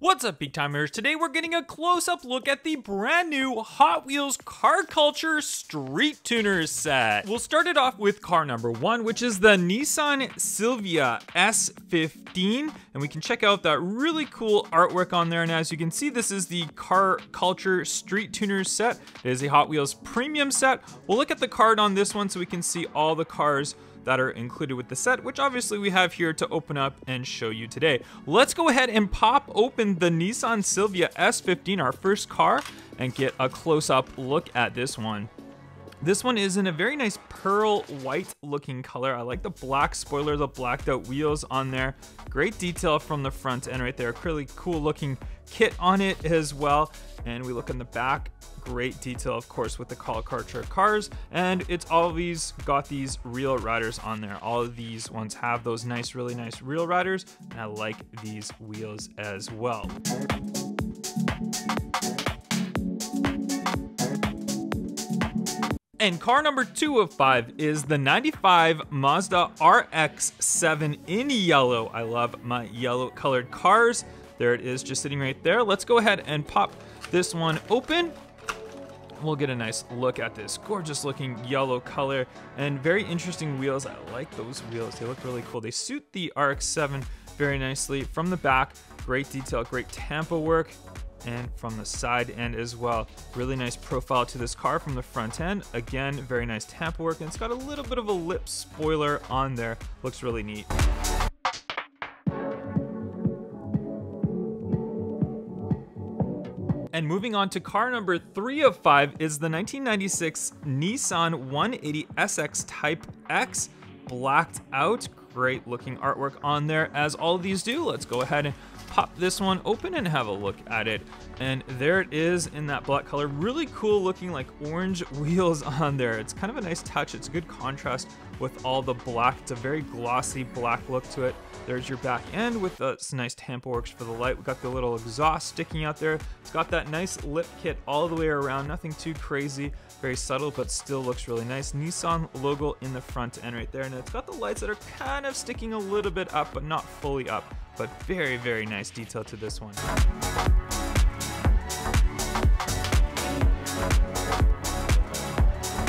What's up, big timers? Today we're getting a close-up look at the brand new Hot Wheels Car Culture Street Tuners set. We'll start it off with car number 1, which is the Nissan Silvia S15, and we can check out that really cool artwork on there. And as you can see, this is the Car Culture Street Tuners set. It is a Hot Wheels premium set. We'll look at the card on this one so we can see all the cars that are included with the set, which obviously we have here to open up and show you today. Let's go ahead and pop open the Nissan Silvia S15, our first car, and get a close-up look at this one. This one is in a very nice pearl white looking color. I like the black spoiler, the blacked out wheels on there. Great detail from the front end right there. Really cool looking kit on it as well. And we look in the back, great detail of course with the Car Culture cars, and it's always got these real riders on there. All of these ones have those nice, really nice real riders, and I like these wheels as well. And car number 2 of 5 is the 95 Mazda RX7 in yellow. I love my yellow colored cars. There it is, just sitting right there. Let's go ahead and pop this one open. We'll get a nice look at this gorgeous looking yellow color and very interesting wheels. I like those wheels, they look really cool. They suit the RX7 very nicely. From the back, great detail, great tampo work, and from the side end as well. Really nice profile to this car from the front end. Again, very nice tampo work, and it's got a little bit of a lip spoiler on there. Looks really neat. And moving on to car number 3 of 5 is the 1996 Nissan 180 SX Type X, blacked out. Great looking artwork on there, as all of these do. Let's go ahead and pop this one open and have a look at it. And there it is in that black color. Really cool looking, like orange wheels on there. It's kind of a nice touch. It's a good contrast with all the black. It's a very glossy black look to it. There's your back end with some nice tampo works for the light. We've got the little exhaust sticking out there. It's got that nice lip kit all the way around. Nothing too crazy. Very subtle, but still looks really nice. Nissan logo in the front end right there. And it's got the lights that are kind of sticking a little bit up, but not fully up. But very, very nice detail to this one.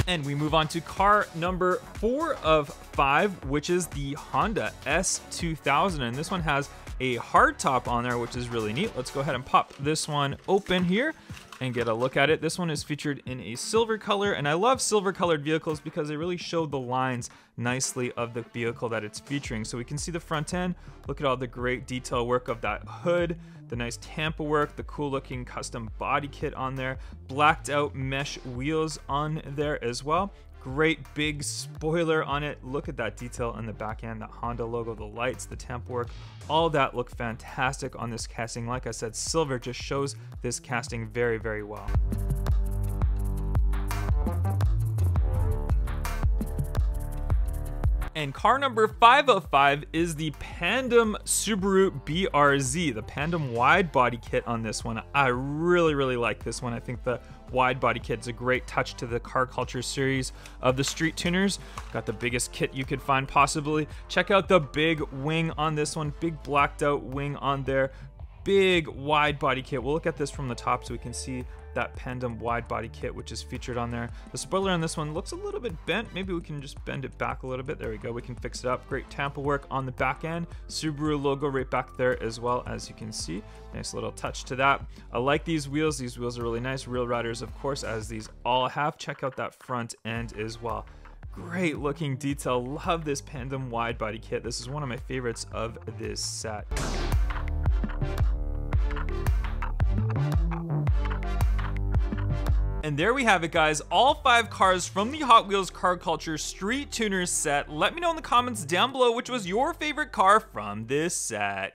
And we move on to car number 4 of 5, which is the Honda S2000. And this one has a hard top on there, which is really neat. Let's go ahead and pop this one open here and get a look at it. This one is featured in a silver color, and I love silver colored vehicles because they really show the lines nicely of the vehicle that it's featuring. So we can see the front end. Look at all the great detail work of that hood, the nice tampo work, the cool looking custom body kit on there, blacked out mesh wheels on there as well. Great big spoiler on it. Look at that detail on the back end, that Honda logo, the lights, the tampo work, all that look fantastic on this casting. Like I said, silver just shows this casting very, very well. And car number 5 of 5 is the Pandem Subaru BRZ, the Pandem wide body kit on this one. I really, really like this one. I think the wide body kit is a great touch to the Car Culture series of the Street Tuners. Got the biggest kit you could find possibly. Check out the big wing on this one, big blacked out wing on there. Big wide body kit. We'll look at this from the top so we can see that Pandem wide body kit, which is featured on there. The spoiler on this one looks a little bit bent. Maybe we can just bend it back a little bit. There we go. We can fix it up. Great tampo work on the back end. Subaru logo right back there as well, as you can see. Nice little touch to that. I like these wheels. These wheels are really nice. Real riders, of course, as these all have. Check out that front end as well. Great looking detail. Love this Pandem wide body kit. This is one of my favorites of this set. And there we have it, guys. All 5 cars from the Hot Wheels Car Culture Street Tuners set. Let me know in the comments down below which was your favorite car from this set.